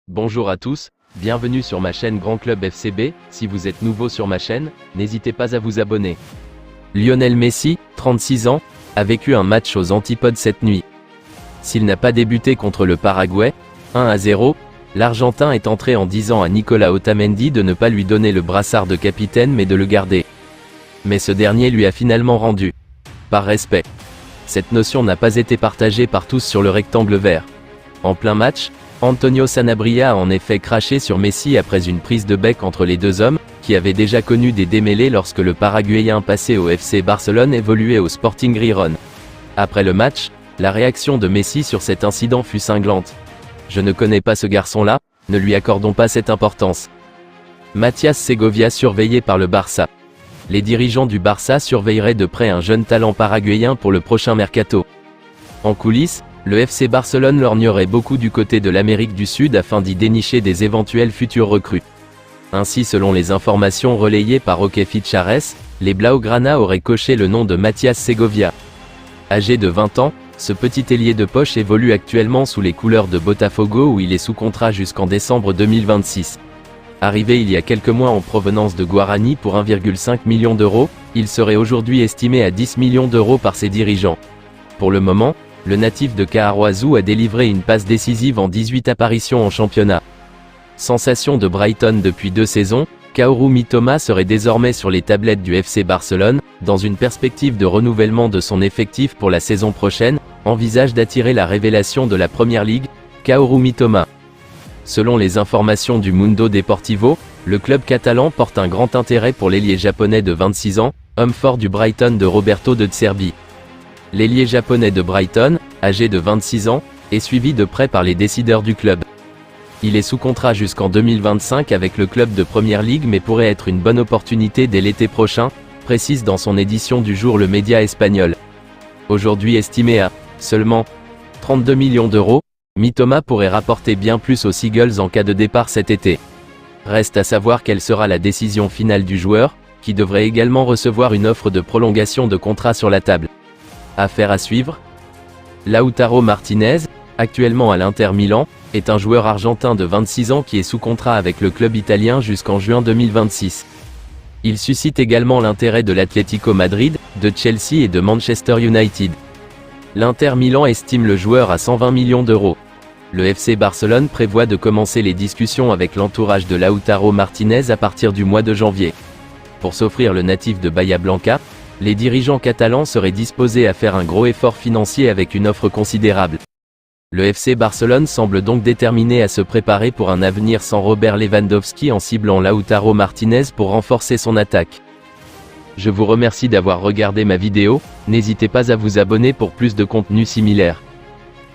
Bonjour à tous, bienvenue sur ma chaîne Grand Club FCB. Si vous êtes nouveau sur ma chaîne, n'hésitez pas à vous abonner. Lionel Messi, 36 ans, a vécu un match aux antipodes cette nuit. S'il n'a pas débuté contre le Paraguay, 1-0, l'Argentin est entré en disant à Nicolas Otamendi de ne pas lui donner le brassard de capitaine mais de le garder. Mais ce dernier lui a finalement rendu. Par respect. Cette notion n'a pas été partagée par tous sur le rectangle vert. En plein match, Antonio Sanabria a en effet craché sur Messi après une prise de bec entre les deux hommes, qui avaient déjà connu des démêlés lorsque le Paraguayen passé au FC Barcelone évoluait au Sporting Gijón. Après le match, la réaction de Messi sur cet incident fut cinglante. « Je ne connais pas ce garçon-là, ne lui accordons pas cette importance. » Matías Segovia surveillé par le Barça. Les dirigeants du Barça surveilleraient de près un jeune talent paraguayen pour le prochain mercato. En coulisses, le FC Barcelone lorgnerait beaucoup du côté de l'Amérique du Sud afin d'y dénicher des éventuels futurs recrues. Ainsi, selon les informations relayées par Roque Fichares, les Blaugrana auraient coché le nom de Matías Segovia. Âgé de 20 ans, ce petit ailier de poche évolue actuellement sous les couleurs de Botafogo où il est sous contrat jusqu'en décembre 2026. Arrivé il y a quelques mois en provenance de Guarani pour 1,5 million d'euros, il serait aujourd'hui estimé à 10 millions d'euros par ses dirigeants. Pour le moment, le natif de Kaaraoazou a délivré une passe décisive en 18 apparitions en championnat. Sensation de Brighton depuis 2 saisons, Kaoru Mitoma serait désormais sur les tablettes du FC Barcelone, dans une perspective de renouvellement de son effectif pour la saison prochaine, envisage d'attirer la révélation de la Première Ligue, Kaoru Mitoma. Selon les informations du Mundo Deportivo, le club catalan porte un grand intérêt pour l'ailier japonais de 26 ans, homme fort du Brighton de Roberto De Zerbi. L'ailier japonais de Brighton, âgé de 26 ans, est suivi de près par les décideurs du club. Il est sous contrat jusqu'en 2025 avec le club de Première Ligue mais pourrait être une bonne opportunité dès l'été prochain, précise dans son édition du jour le média espagnol. Aujourd'hui estimé à seulement 32 millions d'euros, Mitoma pourrait rapporter bien plus aux Seagulls en cas de départ cet été. Reste à savoir quelle sera la décision finale du joueur, qui devrait également recevoir une offre de prolongation de contrat sur la table. Affaire à suivre. Lautaro Martinez, actuellement à l'Inter Milan, est un joueur argentin de 26 ans qui est sous contrat avec le club italien jusqu'en juin 2026. Il suscite également l'intérêt de l'Atlético Madrid, de Chelsea et de Manchester United. L'Inter Milan estime le joueur à 120 millions d'euros. Le FC Barcelone prévoit de commencer les discussions avec l'entourage de Lautaro Martinez à partir du mois de janvier. Pour s'offrir le natif de Bahia Blanca, les dirigeants catalans seraient disposés à faire un gros effort financier avec une offre considérable. Le FC Barcelone semble donc déterminé à se préparer pour un avenir sans Robert Lewandowski en ciblant Lautaro Martinez pour renforcer son attaque. Je vous remercie d'avoir regardé ma vidéo, n'hésitez pas à vous abonner pour plus de contenu similaire.